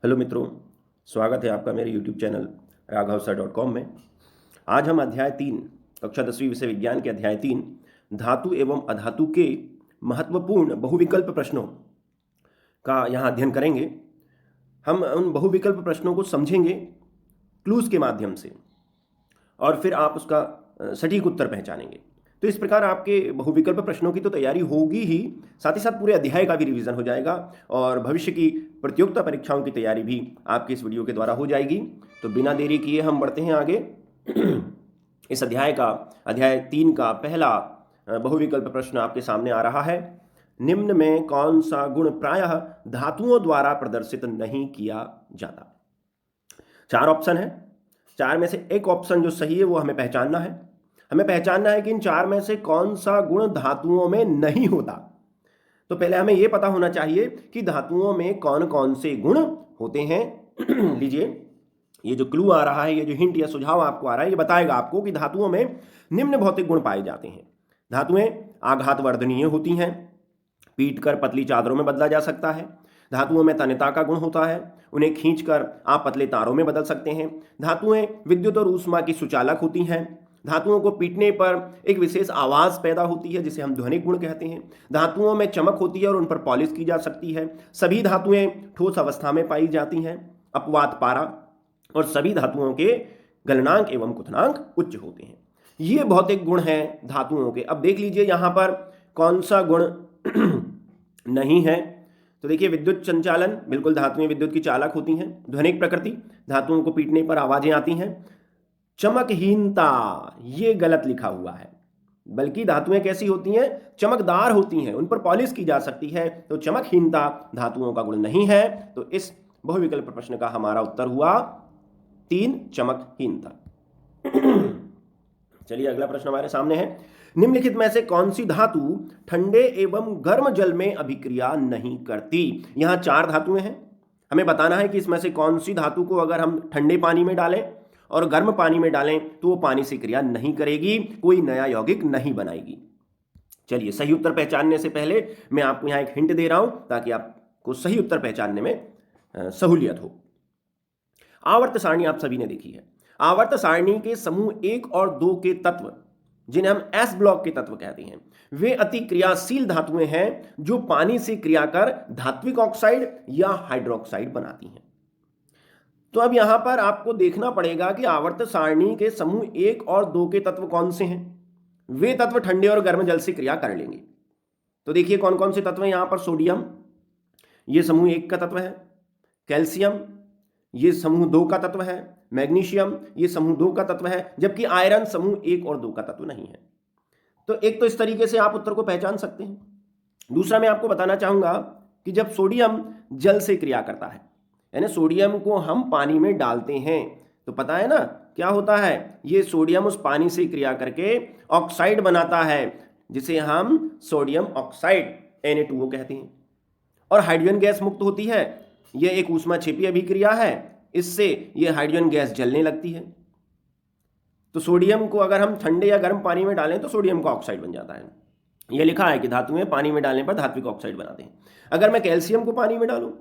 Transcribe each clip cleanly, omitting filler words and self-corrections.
Hello मित्रों, स्वागत है आपका मेरे YouTube चैनल राघवसर.com में। आज हम अध्याय 3 कक्षा 10वीं विषय विज्ञान के अध्याय 3 धातु एवं अधातु के महत्वपूर्ण बहुविकल्प प्रश्नों का यहाँ अध्ययन करेंगे। हम उन बहुविकल्प प्रश्नों को समझेंगे क्लूज के माध्यम से और फिर आप उसका सटीक उत्तर पहचानेंगे। तो इस प्रकार आपके बहुविकल्प प्रश्नों की तो तैयारी होगी ही, साथ ही साथ पूरे अध्याय का भी रिवीजन हो जाएगा और भविष्य की प्रतियोगिता परीक्षाओं की तैयारी भी आपके इस वीडियो के द्वारा हो जाएगी। तो बिना देरी किए हम बढ़ते हैं आगे। इस अध्याय 3 का पहला बहुविकल्प प्रश्न आपके सामने आ रहा है। निम्न में कौन सा गुण प्रायः धातुओं द्वारा प्रदर्शित नहीं किया जाता? 4 ऑप्शन है। 4 में से एक ऑप्शन जो सही है वो हमें पहचानना है। हमें पहचानना है कि इन 4 में से कौन सा गुण धातुओं में नहीं होता। तो पहले हमें यह पता होना चाहिए कि धातुओं में कौन कौन से गुण होते हैं। लीजिए, ये जो क्लू आ रहा है, ये जो हिंट या सुझाव आपको आ रहा है, ये बताएगा आपको कि धातुओं में निम्न भौतिक गुण पाए जाते हैं। धातुएं आघातवर्धनीय होती हैं, पीटकर पतली चादरों में बदला जा सकता है। धातुओं में तन्यता का गुण होता है, उन्हें खींचकर आप पतले तारों में बदल सकते हैं। धातुएं विद्युत और ऊष्मा की सुचालक होती हैं। धातुओं को पीटने पर एक विशेष आवाज पैदा होती है जिसे हम ध्वनिक गुण कहते हैं। धातुओं में चमक होती है और उन पर पॉलिश की जा सकती है। सभी धातुएं ठोस अवस्था में पाई जाती हैं, अपवाद पारा, और सभी धातुओं के गलनांक एवं क्वथनांक उच्च होते हैं। ये भौतिक गुण हैं धातुओं के। अब देख लीजिए यहाँ पर कौन सा गुण नहीं है। तो देखिए, विद्युत संचालन, बिल्कुल धातुएं विद्युत की चालक होती हैं। ध्वनिक प्रकृति, धातुओं को पीटने पर आवाजें आती हैं। चमकहीनता, ये गलत लिखा हुआ है, बल्कि धातुएं कैसी होती हैं? चमकदार होती हैं, उन पर पॉलिश की जा सकती है। तो चमकहीनता धातुओं का गुण नहीं है। तो इस बहुविकल्प प्रश्न का हमारा उत्तर हुआ 3, चमकहीनता। चलिए, अगला प्रश्न हमारे सामने है। निम्नलिखित में से कौन सी धातु ठंडे एवं गर्म जल में अभिक्रिया नहीं करती? यहां 4 धातुएं हैं। हमें बताना है कि इसमें से कौन सी धातु को अगर हम ठंडे पानी में डालें और गर्म पानी में डालें तो वो पानी से क्रिया नहीं करेगी, कोई नया यौगिक नहीं बनाएगी। चलिए, सही उत्तर पहचानने से पहले मैं आपको यहां एक हिंट दे रहा हूं ताकि आपको सही उत्तर पहचानने में सहूलियत हो। आवर्त सारणी आप सभी ने देखी है। आवर्त सारणी के समूह 1 और 2 के तत्व, जिन्हें हम एस ब्लॉक के तत्व कहते हैं, वे अति क्रियाशील धातुएं हैं जो पानी से क्रिया कर धात्विक ऑक्साइड या हाइड्रोक्साइड बनाती हैं। तो अब यहां पर आपको देखना पड़ेगा कि आवर्त सारणी के समूह 1 और 2 के तत्व कौन से हैं। वे तत्व ठंडे और गर्म जल से क्रिया कर लेंगे। तो देखिए कौन कौन से तत्व हैं यहां पर। सोडियम, ये समूह 1 का तत्व है। कैल्शियम, ये समूह 2 का तत्व है। मैग्नीशियम, ये समूह 2 का तत्व है। जबकि आयरन समूह 1 और 2 का तत्व नहीं है। तो एक तो इस तरीके से आप उत्तर को पहचान सकते हैं। दूसरा, मैं आपको बताना चाहूंगा कि जब सोडियम जल से क्रिया करता है, यानी सोडियम को हम पानी में डालते हैं, तो पता है ना क्या होता है? ये सोडियम उस पानी से क्रिया करके ऑक्साइड बनाता है जिसे हम सोडियम ऑक्साइड Na2O कहते हैं, और हाइड्रोजन गैस मुक्त होती है। यह एक ऊष्माक्षेपी अभिक्रिया है, इससे यह हाइड्रोजन गैस जलने लगती है। तो सोडियम को अगर हम ठंडे या गर्म पानी में डालें तो सोडियम का ऑक्साइड बन जाता है। यह लिखा है कि धातुएं पानी में डालने पर धात्विक ऑक्साइड बनाते हैं। अगर मैं कैल्शियम को पानी में डालूं,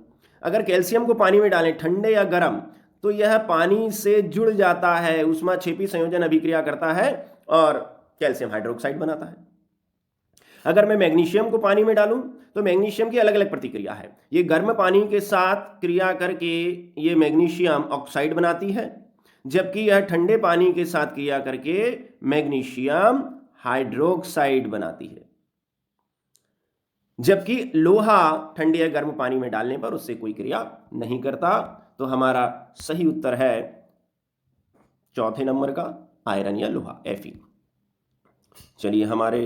अगर कैल्शियम को पानी में डालें ठंडे या गर्म, तो यह पानी से जुड़ जाता है, ऊष्माक्षेपी संयोजन अभिक्रिया करता है और कैल्शियम हाइड्रोक्साइड बनाता है। अगर मैं मैग्नीशियम को पानी में डालूं तो मैग्नीशियम की अलग अलग प्रतिक्रिया है। ये गर्म पानी के साथ क्रिया करके ये मैग्नीशियम ऑक्साइड बनाती है, जबकि यह ठंडे पानी के साथ क्रिया करके मैग्नीशियम हाइड्रोक्साइड बनाती है। जबकि लोहा ठंडे या गर्म पानी में डालने पर उससे कोई क्रिया नहीं करता। तो हमारा सही उत्तर है चौथे नंबर का, आयरन या लोहा, Fe। चलिए, हमारे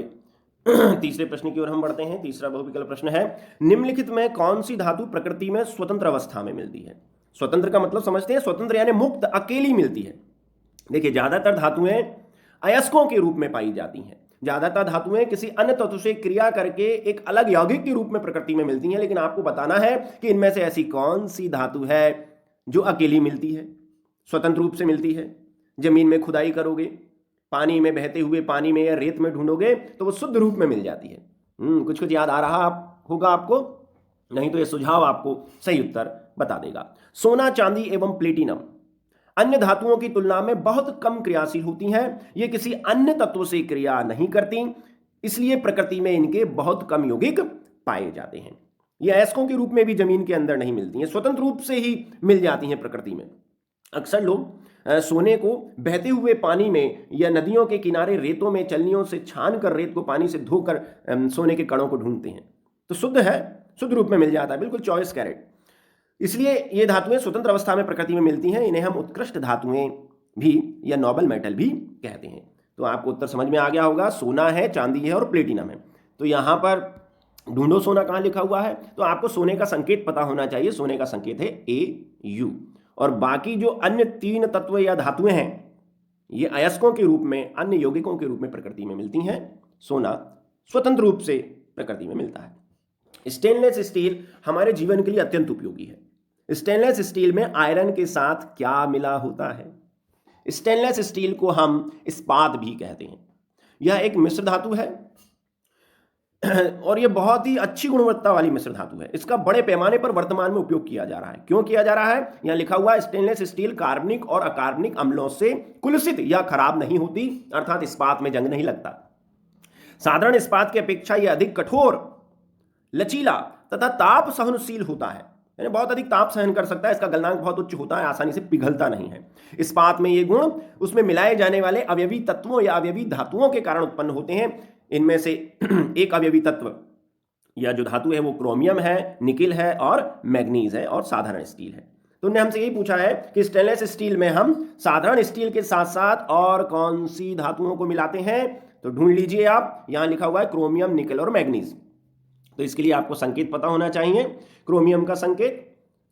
तीसरे प्रश्न की ओर हम बढ़ते हैं। तीसरा बहुविकल्प प्रश्न है। निम्नलिखित में कौन सी धातु प्रकृति में स्वतंत्र अवस्था में मिलती है? स्वतंत्र का मतलब समझते हैं, स्वतंत्र यानी मुक्त, अकेली मिलती है। देखिए, ज्यादातर धातुएं अयस्कों के रूप में पाई जाती हैं। ज्यादातर धातुएं किसी अन्य तत्व से क्रिया करके एक अलग यौगिक के रूप में प्रकृति में मिलती हैं, लेकिन आपको बताना है कि इनमें से ऐसी कौन सी धातु है जो अकेली मिलती है, स्वतंत्र रूप से मिलती है। जमीन में खुदाई करोगे, पानी में, बहते हुए पानी में या रेत में ढूंढोगे तो वो शुद्ध रूप में मिल जाती है। कुछ कुछ याद आ रहा होगा आपको, नहीं तो ये सुझाव आपको सही उत्तर बता देगा। सोना, चांदी एवं प्लेटिनम अन्य धातुओं की तुलना में बहुत कम क्रियाशील होती हैं। ये किसी अन्य तत्व से क्रिया नहीं करती, इसलिए प्रकृति में इनके बहुत कम यौगिक पाए जाते हैं। ये अयस्कों के रूप में भी जमीन के अंदर नहीं मिलती हैं, स्वतंत्र रूप से ही मिल जाती हैं प्रकृति में। अक्सर लोग सोने को बहते हुए पानी में या नदियों के किनारे रेतों में चलनियों से छान कर रेत को पानी से धोकर सोने के कणों को ढूंढते हैं, तो शुद्ध है, शुद्ध रूप में मिल जाता है, बिल्कुल 24 कैरेट। इसलिए ये धातुएं स्वतंत्र अवस्था में प्रकृति में मिलती हैं। इन्हें हम उत्कृष्ट धातुएं भी या नोबल मेटल भी कहते हैं। तो आपको उत्तर समझ में आ गया होगा, सोना है, चांदी है और प्लेटिनम है। तो यहाँ पर ढूंढो सोना कहाँ लिखा हुआ है, तो आपको सोने का संकेत पता होना चाहिए। सोने का संकेत है AU। और बाकी जो अन्य 3 तत्व या धातुएं हैं, ये अयस्कों के रूप में, अन्य यौगिकों के रूप में प्रकृति में मिलती हैं। सोना स्वतंत्र रूप से प्रकृति में मिलता है। स्टेनलेस स्टील हमारे जीवन के लिए अत्यंत उपयोगी है। स्टेनलेस स्टील में आयरन के साथ क्या मिला होता है? स्टेनलेस स्टील को हम इस्पात भी कहते हैं। यह एक मिश्र धातु है और यह बहुत ही अच्छी गुणवत्ता वाली मिश्र धातु है। इसका बड़े पैमाने पर वर्तमान में उपयोग किया जा रहा है। क्यों किया जा रहा है? यहां लिखा हुआ है, स्टेनलेस स्टील कार्बनिक और अकार्बनिक अम्लों से कुलसित या खराब नहीं होती, अर्थात इस्पात में जंग नहीं लगता। साधारण इस्पात की अपेक्षा यह अधिक कठोर, लचीला तथा ताप सहनशील होता है, यानी बहुत अधिक ताप सहन कर सकता है। इसका गलनांक बहुत उच्च होता है, आसानी से पिघलता नहीं है। इस्पात में ये गुण उसमें मिलाए जाने वाले अवयवी तत्वों या अवयवी धातुओं के कारण उत्पन्न होते हैं। इनमें से एक अवयवी तत्व या जो धातु है वो क्रोमियम है, निकिल है और मैग्नीज है और साधारण स्टील है। तो उन्होंने हमसे यही पूछा है कि स्टेनलेस स्टील में हम साधारण स्टील के साथ साथ और कौन सी धातुओं को मिलाते हैं, तो ढूंढ लीजिए आप। यहां लिखा हुआ है क्रोमियम, निकिल और मैग्नीज। तो इसके लिए आपको संकेत पता होना चाहिए। क्रोमियम का संकेत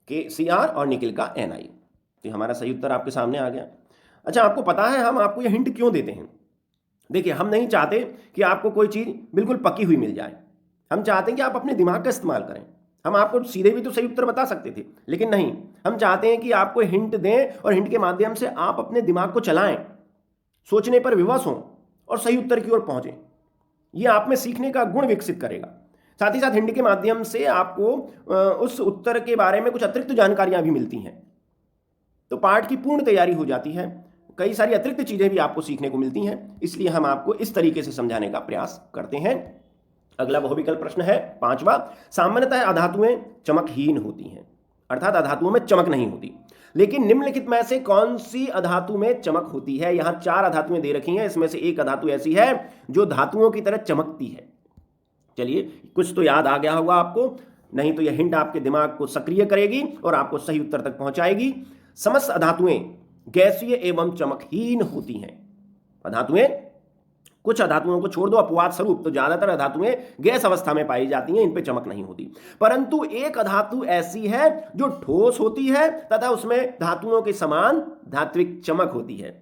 KCr और निकिल का Ni। तो हमारा सही उत्तर आपके सामने आ गया। अच्छा, आपको पता है हम आपको यह हिंट क्यों देते हैं? देखिए, हम नहीं चाहते कि आपको कोई चीज बिल्कुल पकी हुई मिल जाए। हम चाहते हैं कि आप अपने दिमाग का इस्तेमाल करें। हम आपको सीधे भी तो सही उत्तर बता सकते थे, लेकिन नहीं, हम चाहते हैं कि आपको हिंट दें और हिंट के माध्यम से आप अपने दिमाग को चलाएं, सोचने पर विवश हों और सही उत्तर की ओर पहुंचें। यह आप में सीखने का गुण विकसित करेगा। साथ ही साथ हिंट के माध्यम से आपको उस उत्तर के बारे में कुछ अतिरिक्त जानकारियां भी मिलती हैं, तो पाठ की पूर्ण तैयारी हो जाती है। कई सारी अतिरिक्त चीजें भी आपको सीखने को मिलती हैं, इसलिए हम आपको इस तरीके से समझाने का प्रयास करते हैं। अगला बहुविकल्प प्रश्न है 5वां। सामान्यतः अधातुएं चमकहीन होती हैं, अर्थात अधातुओं में चमक नहीं होती, लेकिन निम्नलिखित में से कौन सी अधातु में चमक होती है? यहां 4 अधातुएं दे रखी हैं, इसमें से एक अधातु ऐसी है जो धातुओं की तरह चमकती है। चलिए, कुछ तो याद आ गया होगा आपको, नहीं तो यह हिंट आपके दिमाग को सक्रिय करेगी और आपको सही उत्तर तक पहुंचाएगी। समस्त अधातुएं गैसीय एवं चमकहीन होती हैं। अधातुएं, कुछ अधातुओं को छोड़ दो अपवाद स्वरूप, तो ज्यादातर अधातुएं गैस अवस्था में पाई जाती हैं, इन पे चमक नहीं होती। परंतु एक अधातु ऐसी है जो ठोस होती है तथा उसमें धातुओं के समान धात्विक चमक होती है।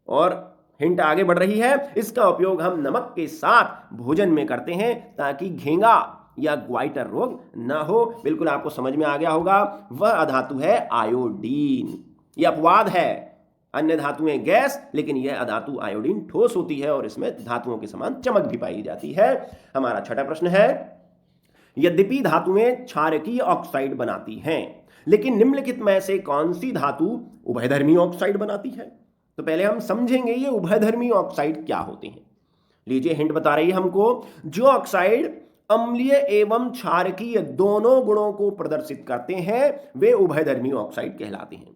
और हिंट आगे बढ़ रही है, इसका उपयोग हम नमक के साथ भोजन में करते हैं ताकि घेंगा या ग्वाइटर रोग ना हो। बिल्कुल आपको समझ में आ गया होगा, वह अधातु है आयोडीन। यह अपवाद है, अन्य धातुएं गैस, लेकिन यह अधातु आयोडीन ठोस होती है और इसमें धातुओं के समान चमक भी पाई जाती है। हमारा 6वां प्रश्न है, यद्यपि धातुएं क्षारकीय ऑक्साइड बनाती हैं, लेकिन निम्नलिखित में से कौन सी धातु उभयधर्मी ऑक्साइड बनाती है? तो पहले हम समझेंगे ये उभयधर्मी ऑक्साइड क्या होते हैं। लीजिए, हिंट बता रही है हमको, जो ऑक्साइड अम्लीय एवं क्षारकीय दोनों गुणों को प्रदर्शित करते हैं वे उभयधर्मी ऑक्साइड कहलाते हैं।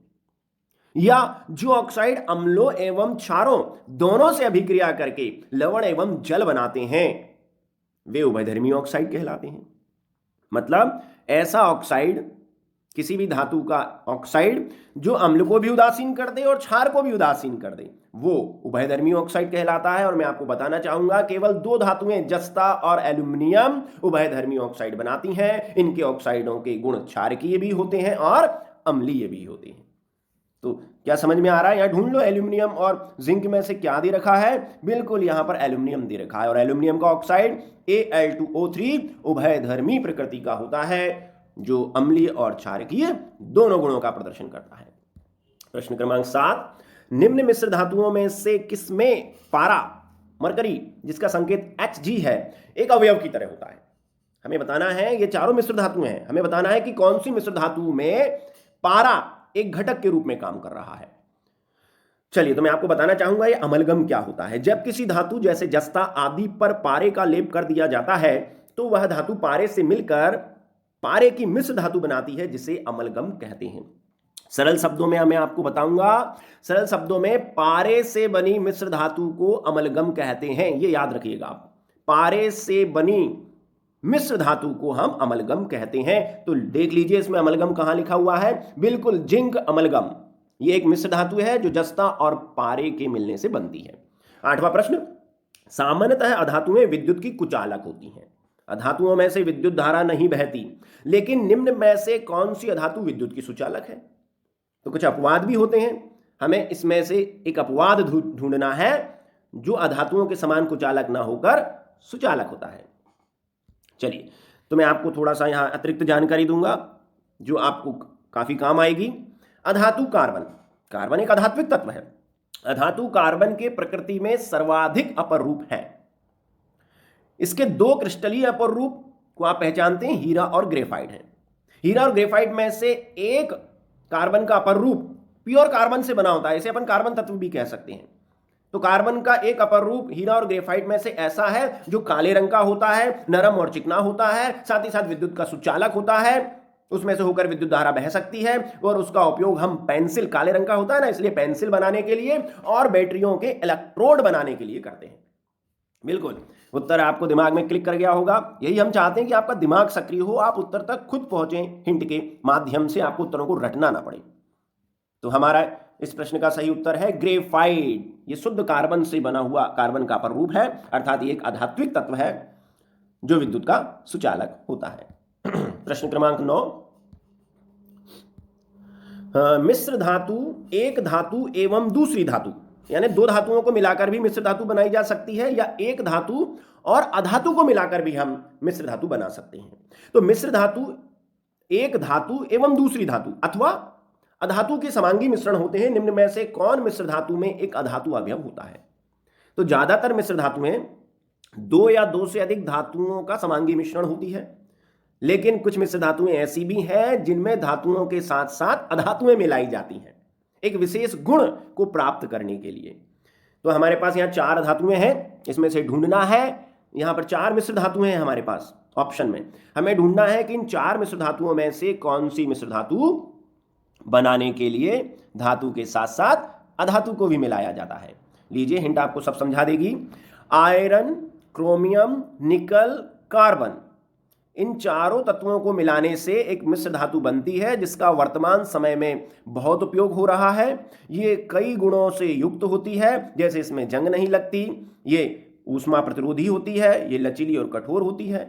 या जो ऑक्साइड अम्लों एवं क्षारों दोनों से अभिक्रिया करके लवण एवं जल बनाते हैं वे उभयधर्मी ऑक्साइड कहलाते हैं। मतलब ऐसा ऑक्साइड, किसी भी धातु का ऑक्साइड जो अम्ल को भी उदासीन कर दे और क्षार को भी उदासीन कर दे, वो उभयधर्मी ऑक्साइड कहलाता है। और मैं आपको बताना चाहूंगा, केवल 2 धातुएं जस्ता और एल्यूमिनियम उभयधर्मी ऑक्साइड बनाती हैं। इनके ऑक्साइडों के गुण क्षारकीय भी होते हैं और अम्लीय भी होते हैं। तो क्या समझ में आ रहा है? यहां ढूंढ लो, एल्यूमिनियम और जिंक में से क्या दे रखा है? बिल्कुल यहां पर एल्यूमिनियम दे रखा है, और एल्यूमिनियम का ऑक्साइड Al2O3 उभयधर्मी प्रकृति का होता है, जो अम्लीय और क्षारकीय दोनों गुणों का प्रदर्शन करता है। प्रश्न क्रमांक 7, निम्न मिश्र धातुओं में से किसमें पारा, मरकरी, जिसका संकेत Hg है, एक अवयव की तरह होता है? हमें बताना है, ये चारों मिश्र धातुएं हैं, हमें बताना है कि कौन सी मिश्र धातु में पारा एक घटक के रूप में काम कर रहा है। चलिए, तो मैं आपको बताना चाहूंगा ये अमलगम क्या होता है। जब किसी धातु जैसे जस्ता आदि पर पारे का लेप कर दिया जाता है तो वह धातु पारे से मिलकर पारे की मिश्र धातु बनाती है, जिसे अमलगम कहते हैं। सरल शब्दों में मैं आपको बताऊंगा, सरल शब्दों में पारे से बनी मिश्र धातु को अमलगम कहते हैं, ये याद रखिएगा आप। पारे से बनी मिश्र धातु को हम अमलगम कहते हैं। तो देख लीजिए इसमें अमलगम कहां लिखा हुआ है, बिल्कुल जिंक अमलगम। ये एक मिश्र धातु है जो जस्ता और पारे के मिलने से बनती है। 8वां प्रश्न, सामान्यतः अधातुएं विद्युत की कुचालक होती हैं। अधातुओं में से विद्युत धारा नहीं बहती, लेकिन निम्न में से कौन सी अधातु विद्युत की सुचालक है? तो कुछ अपवाद भी होते हैं, हमें इसमें से एक अपवाद ढूंढना है जो अधातुओं के समान कुचालक ना होकर सुचालक होता है। चलिए, तो मैं आपको थोड़ा सा यहां अतिरिक्त जानकारी दूंगा जो आपको काफी काम आएगी। अधातु कार्बन, कार्बन एक अधात्विक तत्व है। अधातु कार्बन के प्रकृति में सर्वाधिक अपर रूप है। इसके दो क्रिस्टलीय अपर रूप को आप पहचानते हैं, हीरा और ग्रेफाइट है। हीरा और ग्रेफाइट में से एक कार्बन का अपर रूप प्योर कार्बन से बना होता है, इसे अपन कार्बन तत्व भी कह सकते हैं। तो कार्बन का एक अपर रूप हीरा और ग्रेफाइट में से ऐसा है जो काले रंग का होता है, नरम और चिकना होता है, साथ ही साथ विद्युत का सुचालक होता है, उसमें से होकर विद्युत धारा बह सकती है, और उसका उपयोग हम पेंसिल, काले रंग का होता है ना, इसलिए पेंसिल बनाने के लिए और बैटरियों के इलेक्ट्रोड बनाने के लिए करते हैं। बिल्कुल, उत्तर आपको दिमाग में क्लिक कर गया होगा। यही हम चाहते हैं कि आपका दिमाग सक्रिय हो, आप उत्तर तक खुद पहुंचे, हिंट के माध्यम से आपको उत्तरों को रटना ना पड़े। तो हमारा इस प्रश्न का सही उत्तर है ग्रेफाइट। ये शुद्ध कार्बन से बना हुआ कार्बन का अपर रूप है, अर्थात ये एक आधात्विक तत्व है जो विद्युत का सुचालक होता है। प्रश्न क्रमांक 9, मिश्र धातु एक धातु एवं दूसरी धातु, यानी दो धातुओं को मिलाकर भी मिश्र धातु बनाई जा सकती है, या एक धातु और अधातु को मिलाकर भी हम मिश्र धातु बना सकते हैं। तो मिश्र धातु एक धातु एवं दूसरी धातु अथवा अधातु के समांगी मिश्रण होते हैं। निम्न में से कौन मिश्र धातु में एक अधातु अवयव होता है? तो ज्यादातर मिश्र धातुएं दो या दो से अधिक धातुओं का समांगी मिश्रण होती है, लेकिन कुछ मिश्र धातुएं ऐसी भी हैं जिनमें धातुओं के साथ साथ अधातुएं मिलाई जाती हैं एक विशेष गुण को प्राप्त करने के लिए। तो हमारे पास यहाँ 4 धातुएं हैं, इसमें से ढूंढना है, यहाँ पर 4 मिश्र धातुएं हैं हमारे पास ऑप्शन में, हमें ढूंढना है कि इन 4 मिश्र धातुओं में से कौन सी मिश्र धातु बनाने के लिए धातु के साथ साथ अधातु को भी मिलाया जाता है। लीजिए, हिंट आपको सब समझा देगी। आयरन, क्रोमियम, निकल, कार्बन, इन चारों तत्वों को मिलाने से एक मिश्र धातु बनती है जिसका वर्तमान समय में बहुत उपयोग हो रहा है। ये कई गुणों से युक्त होती है, जैसे इसमें जंग नहीं लगती, ये ऊष्मा प्रतिरोधी होती है, ये लचीली और कठोर होती है।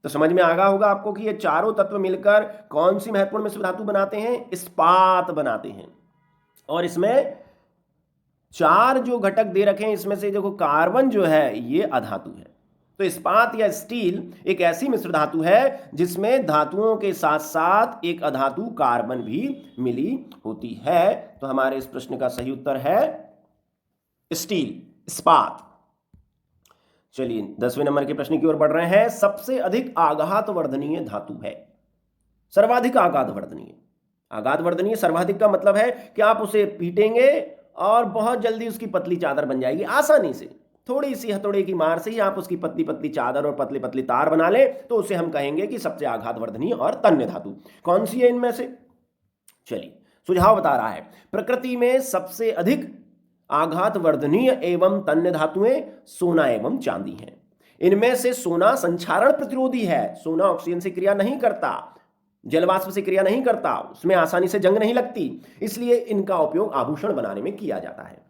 तो समझ में आ गया होगा आपको कि ये चारों तत्व मिलकर कौन सी महत्वपूर्ण मिश्र धातु बनाते हैं? इस्पात बनाते हैं। और इसमें 4 जो घटक दे रखे हैं, इसमें से देखो कार्बन जो है ये अधातु है। तो इस्पात या स्टील एक ऐसी मिश्र धातु है जिसमें धातुओं के साथ साथ एक अधातु कार्बन भी मिली होती है। तो हमारे इस प्रश्न का सही उत्तर है स्टील, इस्पात। चलिए, 10वें नंबर के प्रश्न की ओर बढ़ रहे हैं। सबसे अधिक आघात वर्धनीय धातु है, सर्वाधिक आघात वर्धनीय। आघात वर्धनीय, सर्वाधिक का मतलब है कि आप उसे पीटेंगे और बहुत जल्दी उसकी पतली चादर बन जाएगी आसानी से। थोड़ी सी हथौड़े की मार से ही आप उसकी पतली पतली चादर और पतली पतली तार बना ले, तो उसे हम कहेंगे कि सबसे आघात वर्धनीय और तन्य धातु। कौन सी है इनमें से? चलिए, सुझाव बता रहा है, प्रकृति में सबसे अधिक आघात वर्धनीय एवं तन्य धातुएं सोना एवं चांदी हैं। इनमें से सोना संक्षारण प्रतिरोधी है, सोना ऑक्सीजन से क्रिया नहीं करता, जलवाष्प से क्रिया नहीं करता, उसमें आसानी से जंग नहीं लगती, इसलिए इनका उपयोग आभूषण बनाने में किया जाता है।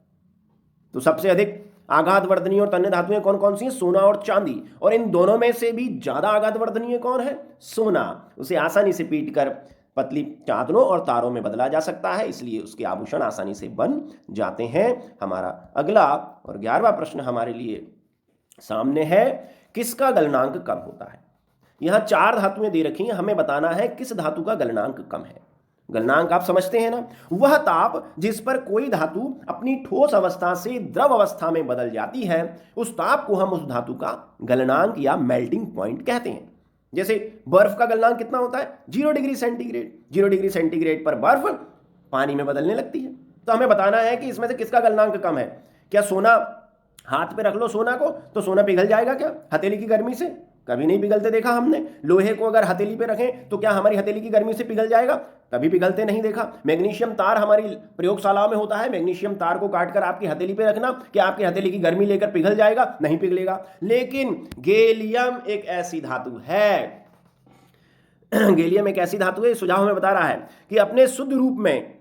तो सबसे अधिक आघात वर्धनीय और तन्य धातुएं कौन कौन सी हैं? सोना और चांदी। और इन दोनों में से भी ज्यादा आघात वर्धनीय कौन है? सोना। उसे आसानी से पीटकर पतली चादरों और तारों में बदला जा सकता है, इसलिए उसके आभूषण आसानी से बन जाते हैं। हमारा अगला और 11वां प्रश्न हमारे लिए सामने है, किसका गलनांक कम होता है? यहां 4 धातुएं दे रखी हैं, हमें बताना है किस धातु का गलनांक कम है। गलनांक आप समझते हैं ना, वह ताप जिस पर कोई धातु अपनी ठोस अवस्था से द्रव अवस्था में बदल जाती है, उस ताप को हम उस धातु का गलनांक या मेल्टिंग पॉइंट कहते हैं। जैसे बर्फ का गलनांक कितना होता है 0 डिग्री सेंटीग्रेड। 0 डिग्री सेंटीग्रेड पर बर्फ पानी में बदलने लगती है। तो हमें बताना है कि इसमें से किसका गलनांक कम है। क्या सोना, हाथ पे रख लो सोना को तो सोना पिघल जाएगा क्या हथेली की गर्मी से? कभी नहीं पिघलते देखा हमने। लोहे को अगर हथेली पे रखें तो क्या हमारी हथेली की गर्मी से पिघल जाएगा? कभी पिघलते नहीं देखा। मैग्नीशियम तार हमारी प्रयोगशालाओं में होता है, मैग्नीशियम तार को काटकर आपकी हथेली पे रखना, क्या आपकी हथेली की गर्मी लेकर पिघल जाएगा? नहीं पिघलेगा। लेकिन गैलियम एक ऐसी धातु है गैलियम एक ऐसी धातु है, सुझाव हमें बता रहा है कि अपने शुद्ध रूप में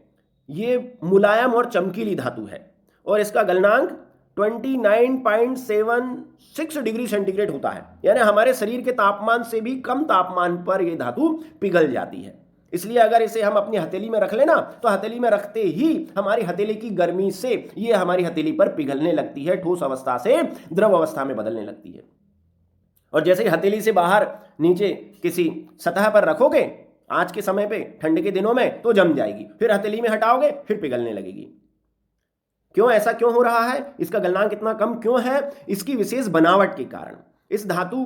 ये मुलायम और चमकीली धातु है और इसका गलनांक 29.76 डिग्री सेंटीग्रेड होता है, यानी हमारे शरीर के तापमान से भी कम तापमान पर यह धातु पिघल जाती है। इसलिए अगर इसे हम अपनी हथेली में रख लेना तो हथेली में रखते ही हमारी हथेली की गर्मी से ये हमारी हथेली पर पिघलने लगती है, ठोस अवस्था से द्रव अवस्था में बदलने लगती है। और जैसे ही हथेली से बाहर नीचे किसी सतह पर रखोगे आज के समय पे ठंड के दिनों में तो जम जाएगी, फिर हथेली में हटाओगे फिर पिघलने लगेगी। क्यों, ऐसा क्यों हो रहा है? इसका गलनांक इतना कम क्यों है? इसकी विशेष बनावट के कारण। इस धातु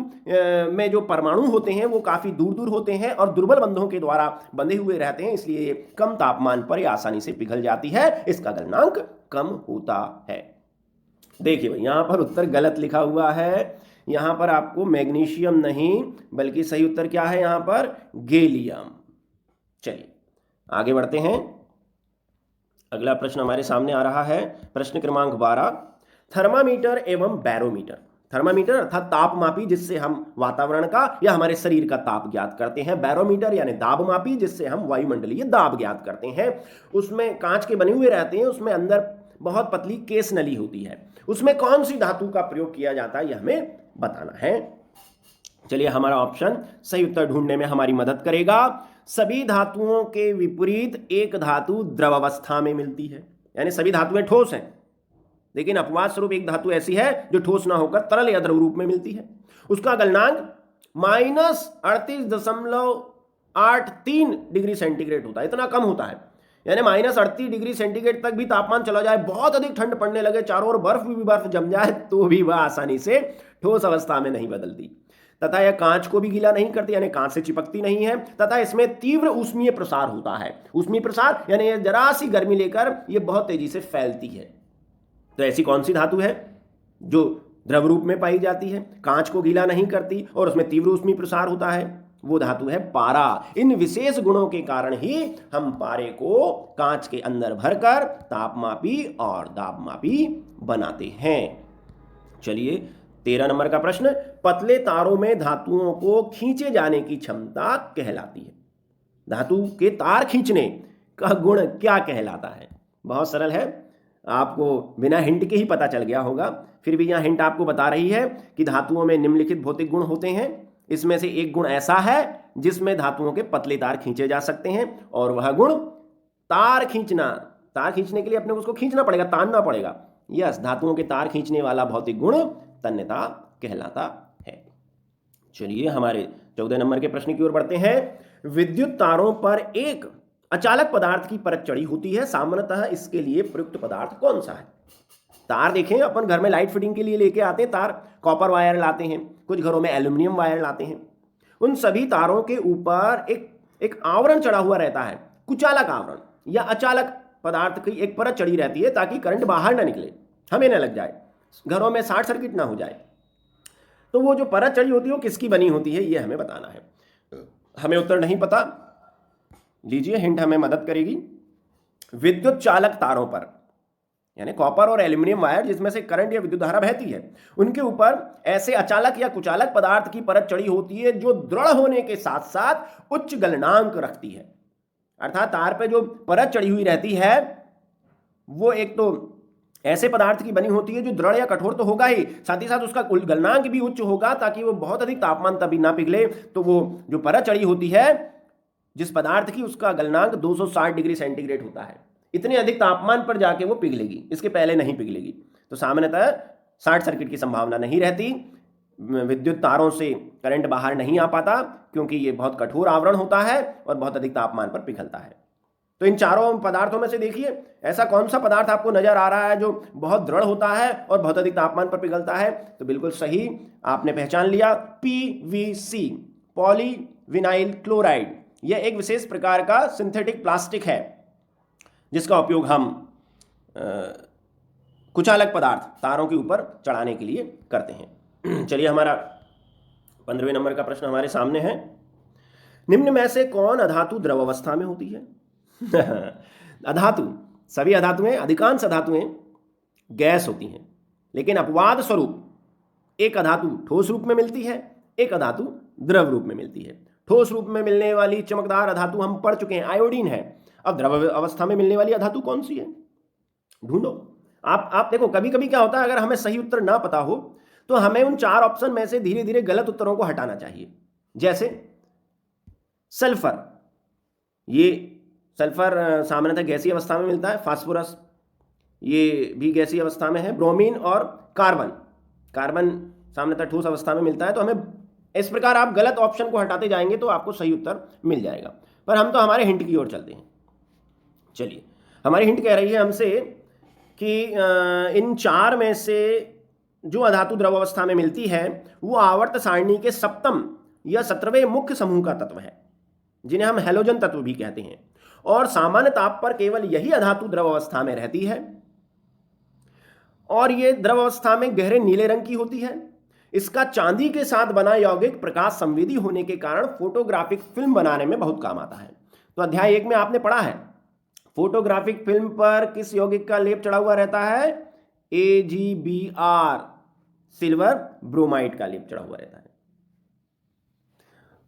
में जो परमाणु होते हैं वो काफी दूर दूर होते हैं और दुर्बल बंधों के द्वारा बंधे हुए रहते हैं, इसलिए कम तापमान पर यह आसानी से पिघल जाती है, इसका गलनांक कम होता है। देखिए भाई यहां पर उत्तर गलत लिखा हुआ है, यहां पर आपको मैग्नीशियम नहीं बल्कि सही उत्तर क्या है यहां पर गैलियम। चलिए आगे बढ़ते हैं। अगला प्रश्न हमारे सामने आ रहा है, प्रश्न क्रमांक 12। थर्मामीटर एवं बैरोमीटर। थर्मामीटर अर्थात तापमापी जिससे हम वातावरण का या हमारे शरीर का ताप ज्ञात करते हैं, बैरोमीटर यानी दाबमापी जिससे हम वायुमंडलीय दाब ज्ञात करते हैं। उसमें कांच के बने हुए रहते हैं, उसमें अंदर बहुत पतली केस नली होती है, उसमें कौन सी धातु का प्रयोग किया जाता है यह हमें बताना है। चलिए हमारा ऑप्शन सही उत्तर ढूंढने में हमारी मदद करेगा। सभी धातुओं के विपरीत एक धातु द्रव अवस्था में मिलती है, यानी सभी धातुएं ठोस हैं लेकिन अपवाद स्वरूप एक धातु ऐसी है जो ठोस ना होकर तरल या द्रव रूप में मिलती है। उसका गलनांक -38.83 डिग्री सेंटीग्रेड होता है, इतना कम होता है, यानी -38 डिग्री सेंटीग्रेड तक भी तापमान चला जाए, बहुत अधिक ठंड पड़ने लगे, चारों ओर बर्फ भी बर्फ जम जाए तो भी वह आसानी से ठोस अवस्था में नहीं बदलती तथा यह कांच को भी गीला नहीं करती, यानी कांच से चिपकती नहीं है, तथा इसमें तीव्र ऊष्मीय प्रसार होता है। ऊष्मीय प्रसार यानी यह जरा सी गर्मी लेकर यह बहुत तेजी से फैलती है। तो ऐसी कौन सी धातु है जो द्रव रूप में पाई जाती है, कांच को गीला नहीं करती और उसमें तीव्र ऊष्मीय प्रसार होता है? वो धातु है पारा। इन विशेष गुणों के कारण ही हम पारे को कांच के अंदर भरकर तापमापी और दाबमापी बनाते हैं। चलिए 13 नंबर का प्रश्न, पतले तारों में धातुओं को खींचे जाने की क्षमता कहलाती है। धातु के तार खींचने का गुण क्या कहलाता है? बहुत सरल है, आपको बिना हिंट के ही पता चल गया होगा, फिर भी यहाँ हिंट आपको बता रही है कि धातुओं में निम्नलिखित भौतिक गुण होते हैं, इसमें से एक गुण ऐसा है जिसमें धातुओं के पतले तार खींचे जा सकते हैं और वह गुण तार खींचना। तार खींचने के लिए अपने उसको खींचना पड़ेगा, तानना पड़ेगा। यस, धातुओं के तार खींचने वाला भौतिक गुण तन्यता कहलाता है। चलिए हमारे 14 नंबर के प्रश्न की ओर बढ़ते हैं। विद्युत तारों पर एक अचालक पदार्थ की परत चढ़ी होती है, सामान्यतः इसके लिए प्रयुक्त पदार्थ कौन सा है? तार देखें, अपन घर में लाइट फिटिंग के लिए लेके आते हैं तार, कॉपर वायर लाते हैं, कुछ घरों में एल्यूमिनियम वायर लाते हैं। उन सभी तारों के ऊपर एक आवरण चढ़ा हुआ रहता है, कुचालक आवरण या अचालक पदार्थ की एक परत चढ़ी रहती है ताकि करंट बाहर ना निकले, हमें ना लग जाए, घरों में शॉर्ट सर्किट ना हो जाए। तो वो जो परत चढ़ी होती है वो किसकी बनी होती है ये हमें बताना है। हमें उत्तर नहीं पता, लीजिए हिंट हमें मदद करेगी। विद्युत चालक तारों पर यानी कॉपर और एल्यूमिनियम वायर जिसमें से करंट या विद्युत धारा बहती है, उनके ऊपर ऐसे अचालक या कुचालक पदार्थ की परत चढ़ी होती है जो दृढ़ होने के साथ साथ उच्च गलनांक रखती है। अर्थात तार पे जो परत चढ़ी हुई रहती है वो एक तो ऐसे पदार्थ की बनी होती है जो दृढ़ या कठोर तो होगा ही, साथ ही साथ उसका गलनांक भी उच्च होगा ताकि वो बहुत अधिक तापमान तभी ना पिघले। तो वो जो परत चढ़ी होती है जिस पदार्थ की, उसका गलनांक 260 डिग्री सेंटीग्रेड होता है। इतने अधिक तापमान पर जाके वो पिघलेगी, इसके पहले नहीं पिघलेगी। तो सामान्यतः शॉर्ट सर्किट की संभावना नहीं रहती, विद्युत तारों से करंट बाहर नहीं आ पाता क्योंकि ये बहुत कठोर आवरण होता है और बहुत अधिक तापमान पर पिघलता है। तो इन चारों पदार्थों में से देखिए ऐसा कौन सा पदार्थ आपको नजर आ रहा है जो बहुत दृढ़ होता है और बहुत अधिक तापमान पर पिघलता है? तो बिल्कुल सही आपने पहचान लिया, पीवीसी। पॉलीविनाइल क्लोराइड, यह एक विशेष प्रकार का सिंथेटिक प्लास्टिक है जिसका उपयोग हम कुचालक पदार्थ तारों के ऊपर चढ़ाने के लिए करते हैं। चलिए, हमारा 15वें नंबर का प्रश्न हमारे सामने है। निम्न में से कौन अधातु द्रव अवस्था में होती है? अधातु, सभी अधातुएं, अधिकांश अधातुएं गैस होती हैं, लेकिन अपवाद स्वरूप एक अधातु ठोस रूप में मिलती है, एक अधातु द्रव रूप में मिलती है। ठोस रूप में मिलने वाली चमकदार अधातु हम पढ़ चुके हैं, आयोडीन है। अब द्रव अवस्था में मिलने वाली अधातु कौन सी है? ढूंढो। आप देखो, कभी कभी क्या होता है, अगर हमें सही उत्तर ना पता हो तो हमें उन 4 ऑप्शन में से धीरे धीरे गलत उत्तरों को हटाना चाहिए। जैसे सल्फर, ये सल्फर सामान्यतः गैसीय अवस्था में मिलता है। फास्फोरस, ये भी गैसीय अवस्था में है। ब्रोमीन और कार्बन, कार्बन सामान्यतः ठोस अवस्था में मिलता है। तो हमें इस प्रकार आप गलत ऑप्शन को हटाते जाएंगे तो आपको सही उत्तर मिल जाएगा। पर हम तो हमारे हिंट की ओर चलते हैं। चलिए, हमारी हिंट कह रही है हमसे कि इन 4 में से जो अधातु द्रव अवस्था में मिलती है वो आवर्त सारणी के 7वें या 17वें मुख्य समूह का तत्व है, जिन्हें हम हैलोजन तत्व भी कहते हैं। और सामान्य ताप पर केवल यही अधातु द्रव अवस्था में रहती है, और ये द्रव अवस्था में गहरे नीले रंग की होती है। इसका चांदी के साथ बना यौगिक प्रकाश संवेदी होने के कारण फोटोग्राफिक फिल्म बनाने में बहुत काम आता है। तो अध्याय 1 में आपने पढ़ा है, फोटोग्राफिक फिल्म पर किस यौगिक का लेप चढ़ा हुआ रहता है? AgBr, सिल्वर ब्रोमाइड का लेप चढ़ा हुआ रहता है।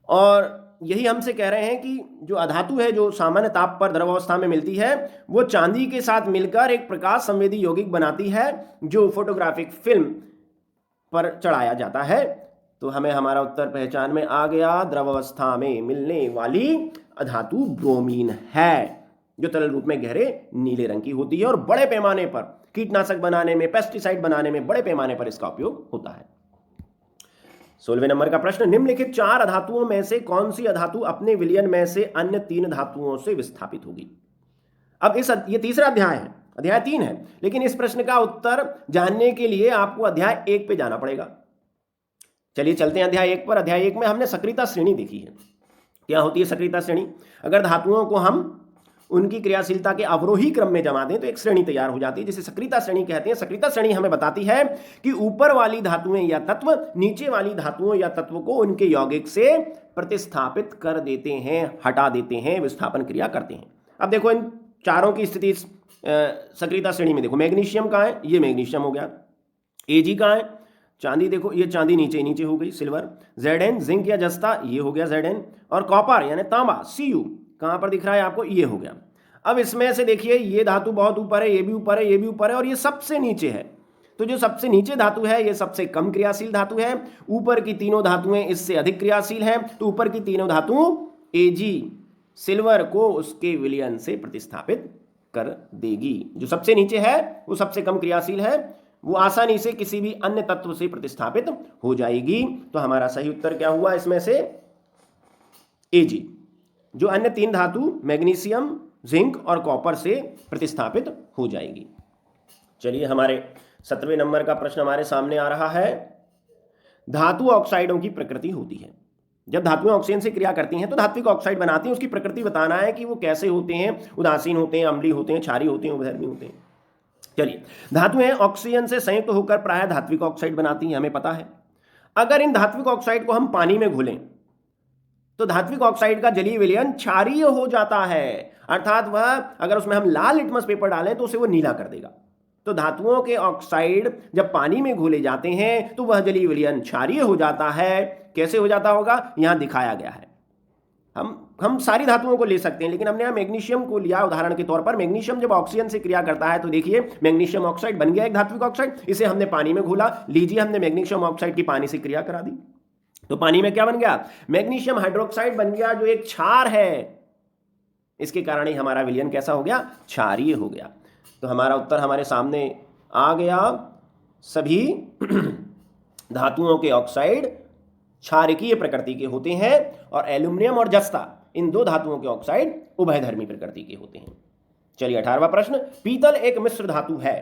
और यही हमसे कह रहे हैं कि जो अधातु है, जो सामान्य ताप पर द्रव अवस्था में मिलती है, वो चांदी के साथ मिलकर एक प्रकाश संवेदी यौगिक बनाती है जो फोटोग्राफिक फिल्म पर चढ़ाया जाता है। तो हमें हमारा उत्तर पहचान में आ गया। द्रव अवस्था में मिलने वाली अधातु ब्रोमीन है, जो तरल रूप में गहरे नीले रंग की होती है और बड़े पैमाने पर कीटनाशक बनाने में, पेस्टिसाइड बनाने में बड़े पैमाने पर इसका उपयोग होता है। 16वें नंबर का प्रश्न, निम्नलिखित 4 अधातुओं में से कौन सी अधातु अपने विलयन में से अन्य 3 धातुओं से विस्थापित होगी? अब ये तीसरा अध्याय है, अध्याय 3 है, लेकिन इस प्रश्न का उत्तर जानने के लिए आपको अध्याय 1 पे जाना पड़ेगा। चलिए चलते हैं अध्याय 1 पर। अध्याय 1 में हमने सक्रियता श्रेणी देखी है। क्या होती है सक्रियता श्रेणी? अगर धातुओं को हम उनकी क्रियाशीलता के अवरोही क्रम में जमा दें तो एक श्रेणी तैयार हो जाती है, जिसे सक्रियता श्रेणी कहते हैं। सक्रियता श्रेणी हमें बताती है कि ऊपर वाली धातुएं या तत्व नीचे वाली धातुओं या तत्व को उनके यौगिक से प्रतिस्थापित कर देते हैं, हटा देते हैं, विस्थापन क्रिया करते हैं। अब देखो, इन चारों की स्थिति सक्रियता श्रेणी में देखो, मैग्नीशियम कहाँ है? ये मैग्नीशियम हो गया। Ag कहाँ है? चांदी, देखो ये चांदी नीचे हो गई, सिल्वर। Zn, जिंक या जस्ता, ये हो गया Zn। और कॉपर यानी तांबा, Cu कहाँ पर दिख रहा है आपको? ये हो गया। अब इसमें से देखिए, ये धातु बहुत ऊपर है, ये भी ऊपर है, ये भी ऊपर है, और ये सबसे नीचे है। तो जो सबसे नीचे धातु है, ये सबसे कम क्रियाशील धातु है। ऊपर की तीनों धातुएं इससे अधिक क्रियाशील हैं। तो ऊपर की तीनों धातुओं Ag, सिल्वर को उसके विलयन से प्रतिस्थापित कर देगी। जो सबसे नीचे है वो सबसे कम क्रियाशील है, वो आसानी से किसी भी अन्य तत्व से प्रतिस्थापित हो जाएगी। तो हमारा सही उत्तर क्या हुआ इसमें से? Ag। जो अन्य 3 धातु मैग्नीशियम, जिंक और कॉपर से प्रतिस्थापित हो जाएगी। चलिए, हमारे 17वें नंबर का प्रश्न हमारे सामने आ रहा है। धातु ऑक्साइडों की प्रकृति होती है। जब धातुएं ऑक्सीजन से क्रिया करती हैं तो धात्विक ऑक्साइड बनाती हैं। उसकी प्रकृति बताना है कि वो कैसे होते हैं, उदासीन होते हैं, अम्लीय होते हैं, क्षारीय होते हैं, उभयधर्मी होते हैं। चलिए, धातुएं ऑक्सीजन से संयुक्त होकर प्रायः धात्विक ऑक्साइड बनाती हैं, हमें पता है। अगर इन धात्विक ऑक्साइड को हम पानी में घोलें तो धात्विक ऑक्साइड का जलीय विलयन क्षारीय हो जाता है, अर्थात वह, अगर उसमें हम लाल लिटमस पेपर डालें तो उसे वो नीला कर देगा। तो धातुओं के ऑक्साइड जब पानी में घोले जाते हैं तो वह जलीय विलयन क्षारीय हो जाता है। कैसे हो जाता होगा, यहां दिखाया गया है। हम सारी धातुओं को ले सकते हैं, लेकिन हमने यहां मैग्नीशियम को लिया उदाहरण के तौर पर। मैग्नीशियम जब ऑक्सीजन से क्रिया करता है तो देखिए, मैग्नीशियम ऑक्साइड बन गया एक धात्विक ऑक्साइड। इसे हमने पानी में घोला, लीजिए हमने मैग्नीशियम ऑक्साइड की पानी से क्रिया करा दी, तो पानी में क्या बन गया? मैग्नीशियम हाइड्रोक्साइड बन गया, जो एक क्षार है। इसके कारण ही हमारा विलयन कैसा हो गया? क्षारीय हो गया। तो हमारा उत्तर हमारे सामने आ गया। सभी धातुओं के ऑक्साइड क्षारकीय प्रकृति के होते हैं और एल्यूमिनियम और जस्ता, इन 2 धातुओं के ऑक्साइड उभयधर्मी प्रकृति के होते हैं। चलिए, 18वां प्रश्न, पीतल एक मिश्र धातु है।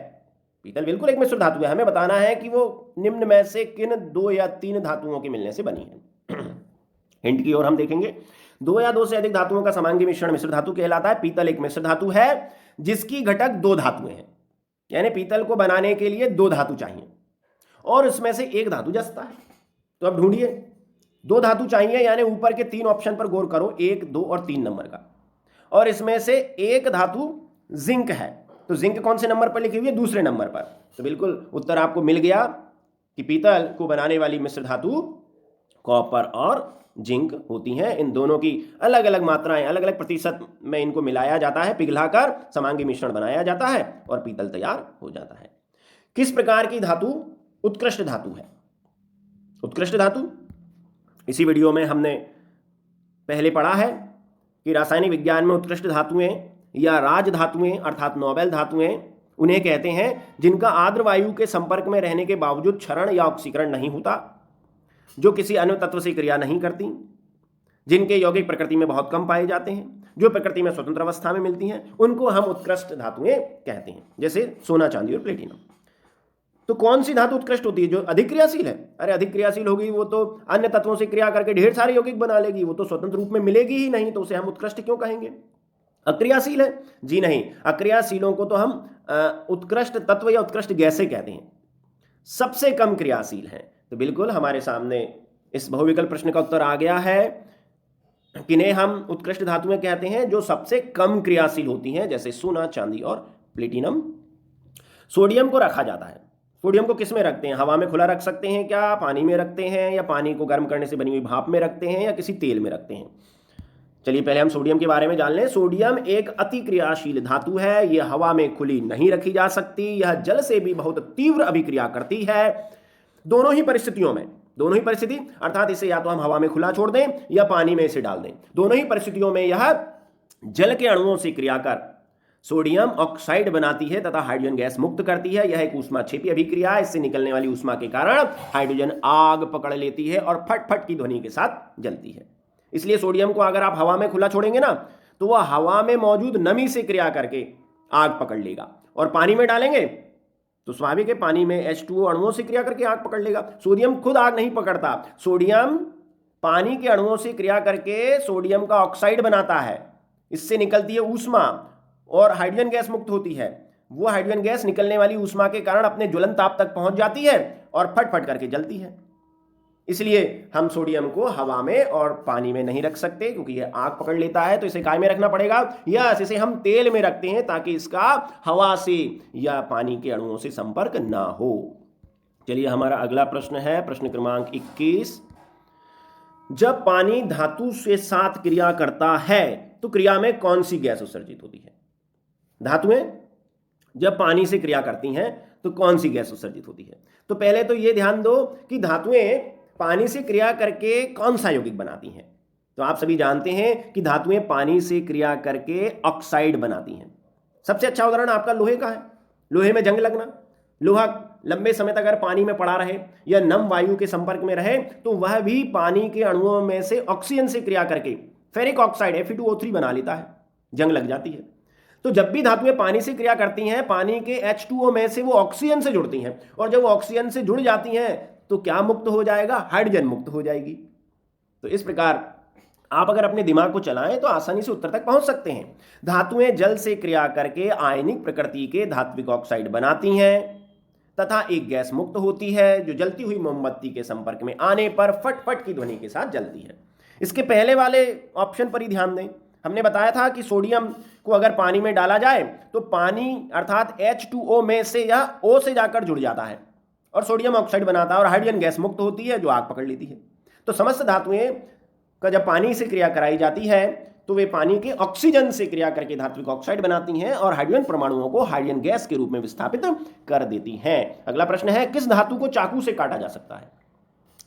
पीतल बिल्कुल एक मिश्र धातु है। हमें बताना है कि वो निम्न में से किन 2 या 3 धातुओं के मिलने से बनी है। हिंट की ओर हम देखेंगे। दो या दो से अधिक धातुओं का समांगी मिश्रण मिश्र धातु कहलाता है। पीतल एक मिश्र धातु है जिसकी घटक दो धातुएं हैं, यानी पीतल को बनाने के लिए दो धातु चाहिए और उसमें से एक धातु जसता है। तो अब ढूंढिए, दो धातु चाहिए, यानी ऊपर के तीन ऑप्शन पर गौर करो, 1, 2 और 3 नंबर का, और इसमें से एक धातु जिंक है। तो जिंक कौन से नंबर पर लिखी हुई है? दूसरे नंबर पर। तो बिल्कुल उत्तर आपको मिल गया कि पीतल को बनाने वाली मिश्र धातु कॉपर और जिंक होती हैं। इन दोनों की अलग अलग मात्राएं, अलग अलग प्रतिशत में इनको मिलाया जाता है, पिघलाकर समांगी मिश्रण बनाया जाता है और पीतल तैयार हो जाता है। किस प्रकार की धातु उत्कृष्ट धातु है? उत्कृष्ट धातु इसी वीडियो में हमने पहले पढ़ा है कि रासायनिक विज्ञान में उत्कृष्ट धातुएं या राज धातुएं अर्थात नोबेल धातुएं उन्हें कहते हैं जिनका आर्द्र वायु के संपर्क में रहने के बावजूद क्षरण या ऑक्सीकरण नहीं होता, जो किसी अन्य तत्व से क्रिया नहीं करती, जिनके यौगिक प्रकृति में बहुत कम पाए जाते हैं, जो प्रकृति में स्वतंत्र अवस्था में मिलती हैं, उनको हम उत्कृष्ट धातुएं कहते हैं, जैसे सोना, चांदी और प्लेटिनम। तो कौन सी धातु उत्कृष्ट होती है? जो अधिक क्रियाशील है। अरे अधिक क्रियाशील होगी वो तो अन्य तत्वों से क्रिया करके ढेर सारे यौगिक बना लेगी, वो तो स्वतंत्र रूप में मिलेगी ही नहीं, तो उसे हम उत्कृष्ट क्यों कहेंगे? अक्रियाशील है? जी नहीं, अक्रियाशीलों को तो हम उत्कृष्ट तत्व या उत्कृष्ट गैसें कहते हैं। सबसे कम क्रियाशील हैं। तो बिल्कुल हमारे सामने इस बहुविकल्प प्रश्न का उत्तर आ गया है, किन्हें हम उत्कृष्ट धातुएं कहते हैं? जो सबसे कम क्रियाशील होती हैं, जैसे सोना, चांदी और प्लेटिनम। सोडियम को रखा जाता है। सोडियम को किस में रखते हैं? हवा में खुला रख सकते हैं क्या? पानी में रखते हैं, या पानी को गर्म करने से बनी हुई भाप में रखते हैं, या किसी तेल में रखते हैं? चलिए पहले हम सोडियम के बारे में जान लें। सोडियम एक अति क्रियाशील धातु है। यह हवा में खुली नहीं रखी जा सकती। यह जल से भी बहुत तीव्र अभिक्रिया करती है। दोनों ही परिस्थितियों में, दोनों ही परिस्थिति अर्थात इसे या तो हम हवा में खुला छोड़ दें या पानी में इसे डाल दें, दोनों ही परिस्थितियों में यह जल के अणुओं से क्रिया कर सोडियम ऑक्साइड बनाती है तथा हाइड्रोजन गैस मुक्त करती है। यह एक ऊष्माक्षेपी अभिक्रिया है। इससे निकलने वाली ऊष्मा के कारण हाइड्रोजन आग पकड़ लेती है और फट फट की ध्वनि के साथ जलती है। इसलिए सोडियम को अगर आप हवा में खुला छोड़ेंगे ना, तो वह हवा में मौजूद नमी से क्रिया करके आग पकड़ लेगा, और पानी में डालेंगे तो स्वाभाविक है पानी में H2O अणुओं से क्रिया करके आग पकड़ लेगा। सोडियम खुद आग नहीं पकड़ता, सोडियम पानी के अणुओं से क्रिया करके सोडियम का ऑक्साइड बनाता है। इससे निकलती है ऊष्मा और हाइड्रोजन गैस मुक्त होती है। वो हाइड्रोजन गैस निकलने वाली ऊष्मा के कारण अपने ज्वलन ताप तक पहुंच जाती है और फट फट करके जलती है। इसलिए हम सोडियम को हवा में और पानी में नहीं रख सकते, क्योंकि यह आग पकड़ लेता है। तो इसे काय में रखना पड़ेगा? यस, इसे हम तेल में रखते हैं ताकि इसका हवा से या पानी के अणुओं से संपर्क ना हो। चलिए हमारा अगला प्रश्न है प्रश्न क्रमांक 21। जब पानी धातु के साथ क्रिया करता है तो क्रिया में कौन सी गैस उत्सर्जित होती है? धातुएं जब पानी से क्रिया करती हैं तो कौन सी गैस उत्सर्जित होती है? तो पहले तो यह ध्यान दो कि धातुएं पानी से क्रिया करके कौन सा यौगिक बनाती हैं। तो आप सभी जानते हैं कि धातुएं पानी से क्रिया करके ऑक्साइड बनाती हैं। सबसे अच्छा उदाहरण आपका लोहे का है। लोहे में जंग लगना, लोहा लंबे समय तक अगर पानी में पड़ा रहे या नम वायु के संपर्क में रहे तो वह भी पानी के अणुओं में से ऑक्सीजन से क्रिया करके फेरिक ऑक्साइड Fe2O3 बना लेता है, जंग लग जाती है। तो जब भी धातुएं पानी से क्रिया करती हैं, पानी के H2O में से वो ऑक्सीजन से जुड़ती हैं, और जब वो ऑक्सीजन से जुड़ जाती हैं तो क्या मुक्त हो जाएगा? हाइड्रोजन मुक्त हो जाएगी। तो इस प्रकार आप अगर अपने दिमाग को चलाएं तो आसानी से उत्तर तक पहुंच सकते हैं। धातुएं जल से क्रिया करके आयनिक प्रकृति के धात्विक ऑक्साइड बनाती हैं तथा एक गैस मुक्त होती है जो जलती हुई मोमबत्ती के संपर्क में आने पर फट फट की ध्वनि के साथ जलती है। इसके पहले वाले ऑप्शन पर ही ध्यान दें। हमने बताया था कि सोडियम को अगर पानी में डाला जाए तो पानी अर्थात H2O में से यह O से जाकर जुड़ जाता है और सोडियम ऑक्साइड बनाता है और हाइड्रोजन गैस मुक्त होती है जो आग पकड़ लेती है। तो समस्त धातुएं का जब पानी से क्रिया कराई जाती है तो वे पानी के ऑक्सीजन से क्रिया करके धात्विक ऑक्साइड बनाती हैं और हाइड्रोजन परमाणुओं को हाइड्रोजन गैस के रूप में विस्थापित कर देती हैं। अगला प्रश्न है, किस धातु को चाकू से काटा जा सकता है?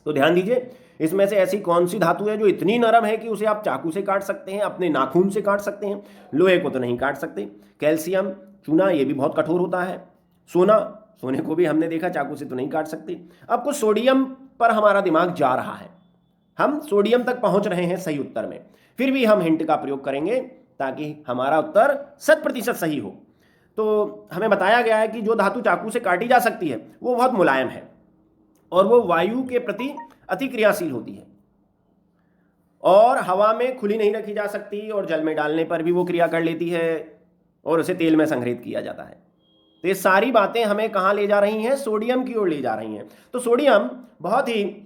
तो ध्यान दीजिए, इसमें से ऐसी कौन सी धातु है जो इतनी नरम है कि उसे आप चाकू से काट सकते हैं, अपने नाखून से काट सकते हैं? लोहे को तो नहीं काट सकते। कैल्शियम, चूना, ये भी बहुत कठोर होता है। सोने को भी हमने देखा चाकू से तो नहीं काट सकते। अब कुछ सोडियम पर हमारा दिमाग जा रहा है, हम सोडियम तक पहुंच रहे हैं सही उत्तर में, फिर भी हम हिंट का प्रयोग करेंगे ताकि हमारा उत्तर 100% सही हो। तो हमें बताया गया है कि जो धातु चाकू से काटी जा सकती है वो बहुत मुलायम है और वो वायु के प्रति अति क्रियाशील होती है। और हवा में खुली नहीं रखी जा सकती और जल में डालने पर भी वो क्रिया कर लेती है और उसे तेल में संग्रहित किया जाता है। तो ये सारी बातें हमें कहाँ ले जा रही हैं? सोडियम की ओर ले जा रही हैं। तो सोडियम बहुत ही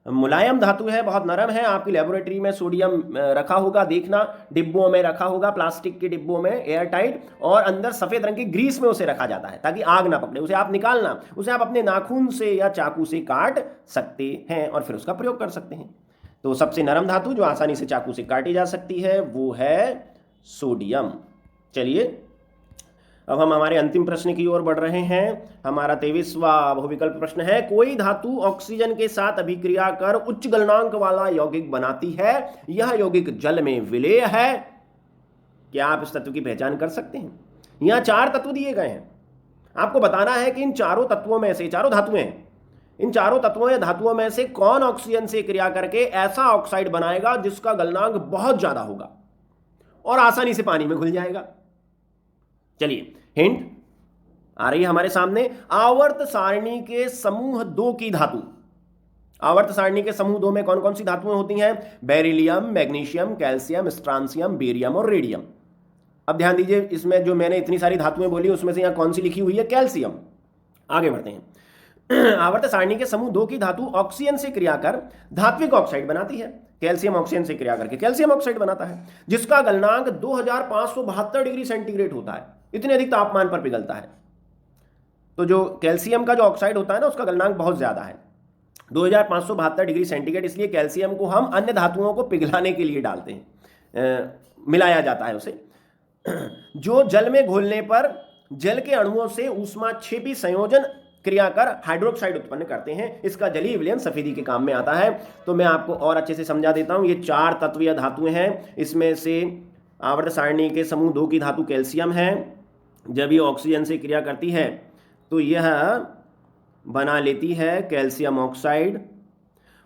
मुलायम धातु है, बहुत नरम है। आपकी लेबोरेटरी में सोडियम रखा होगा, देखना डिब्बों में रखा होगा, प्लास्टिक के डिब्बों में एयर टाइट, और अंदर सफ़ेद रंग की ग्रीस में उसे रखा जाता है ताकि आग ना पकड़े। उसे आप निकालना, उसे आप अपने नाखून से या चाकू से काट सकते हैं और फिर उसका प्रयोग कर सकते हैं। तो सबसे नरम धातु जो आसानी से चाकू से काटी जा सकती है वो है सोडियम। चलिए अब हम हमारे अंतिम प्रश्न की ओर बढ़ रहे हैं। हमारा 23वां बहुविकल्प प्रश्न है, कोई धातु ऑक्सीजन के साथ अभिक्रिया कर उच्च गलनांक वाला यौगिक बनाती है, यह यौगिक जल में विलेय है। क्या आप इस तत्व की पहचान कर सकते हैं? यहां 4 तत्व दिए गए हैं, आपको बताना है कि इन चारों तत्वों में से, चारों धातुएं हैं, इन चारों तत्वों या धातुओं में से कौन ऑक्सीजन से क्रिया करके ऐसा ऑक्साइड बनाएगा जिसका गलनांक बहुत ज्यादा होगा और आसानी से पानी में घुल जाएगा। चलिए हिंट आ रही है हमारे सामने। आवर्त सारणी के समूह 2 की धातु, आवर्त सारणी के समूह 2 में कौन कौन सी धातुएं होती हैं? Beryllium, magnesium, calcium, strontium, barium और रेडियम। अब ध्यान दीजिए, इसमें जो मैंने इतनी सारी धातुएं बोली उसमें से यहां कौन सी लिखी हुई है? कैल्शियम। आगे बढ़ते हैं। आवर्त सारणी के समूह 2 की धातु ऑक्सीजन से क्रिया कर धात्विक ऑक्साइड बनाती है। कैल्शियम ऑक्सीजन से क्रिया करके कैल्शियम ऑक्साइड बनाता है, जिसका गलनांक 2572 डिग्री सेंटीग्रेड होता है। इतने अधिक तापमान पर पिघलता है। तो जो कैल्शियम का जो ऑक्साइड होता है ना, उसका गलनांक बहुत ज्यादा है, 2572 डिग्री सेंटीग्रेड। इसलिए कैल्शियम को हम अन्य धातुओं को पिघलाने के लिए डालते हैं, मिलाया जाता है उसे, जो जल में घोलने पर जल के अणुओं से ऊष्माक्षेपी संयोजन क्रिया कर हाइड्रोक्साइड उत्पन्न करते हैं। इसका जलीय विलयन सफेदी के काम में आता है। तो मैं आपको और अच्छे से समझा देता हूं। ये 4 तत्व या धातुएं हैं, इसमें से आवर्त सारणी के समूह 2 की धातु कैल्शियम है। जब ये ऑक्सीजन से क्रिया करती है तो यह बना लेती है कैल्शियम ऑक्साइड,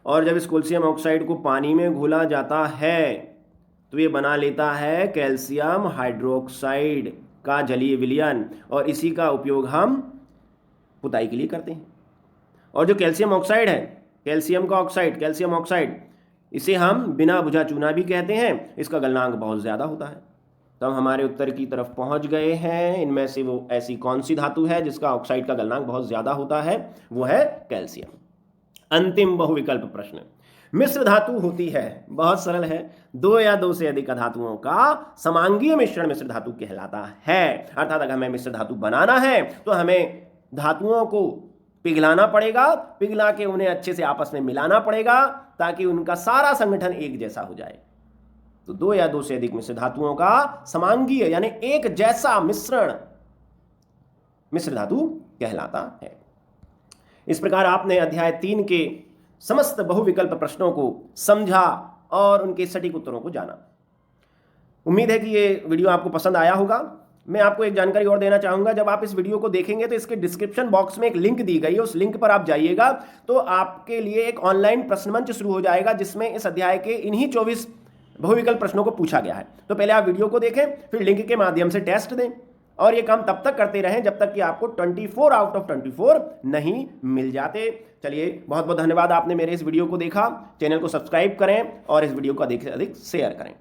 और जब इस कैल्शियम ऑक्साइड को पानी में घोला जाता है तो ये बना लेता है कैल्शियम हाइड्रोक्साइड का जलीय विलयन, और इसी का उपयोग हम पुताई के लिए करते हैं। और जो कैल्शियम ऑक्साइड है, कैल्शियम का ऑक्साइड, कैल्शियम ऑक्साइड, इसे हम बिना बुझा चूना भी कहते हैं। इसका गलनांक बहुत ज़्यादा होता है। तो हम हमारे उत्तर की तरफ पहुंच गए हैं। इनमें से वो ऐसी कौन सी धातु है जिसका ऑक्साइड का गलनांक बहुत ज़्यादा होता है? वो है कैल्शियम। अंतिम बहुविकल्प प्रश्न, मिश्र धातु होती है, बहुत सरल है, 2 या 2 से अधिक धातुओं का समांगीय मिश्रण मिश्र धातु कहलाता है। अर्थात अगर हमें मिश्र धातु बनाना है तो हमें धातुओं को पिघलाना पड़ेगा, पिघला के उन्हें अच्छे से आपस में मिलाना पड़ेगा ताकि उनका सारा संगठन एक जैसा हो जाए। तो 2 या 2 से अधिक मिश्र धातुओं का समांगीय यानी एक जैसा मिश्रण मिश्र धातु कहलाता है। इस प्रकार आपने अध्याय 3 के समस्त बहुविकल्प प्रश्नों को समझा और उनके सटीक उत्तरों को जाना। उम्मीद है कि ये वीडियो आपको पसंद आया होगा। मैं आपको एक जानकारी और देना चाहूंगा, जब आप इस वीडियो को देखेंगे तो इसके डिस्क्रिप्शन बॉक्स में एक लिंक दी गई है, उस लिंक पर आप जाइएगा तो आपके लिए एक ऑनलाइन प्रश्न मंच शुरू हो जाएगा जिसमें इस अध्याय के इन्हीं 24 बहुविकल्प प्रश्नों को पूछा गया है। तो पहले आप वीडियो को देखें, फिर लिंक के माध्यम से टेस्ट दें, और ये काम तब तक करते रहें जब तक कि आपको 24 आउट ऑफ 24 नहीं मिल जाते। चलिए, बहुत बहुत धन्यवाद, आपने मेरे इस वीडियो को देखा। चैनल को सब्सक्राइब करें और इस वीडियो को अधिक से अधिक शेयर करें।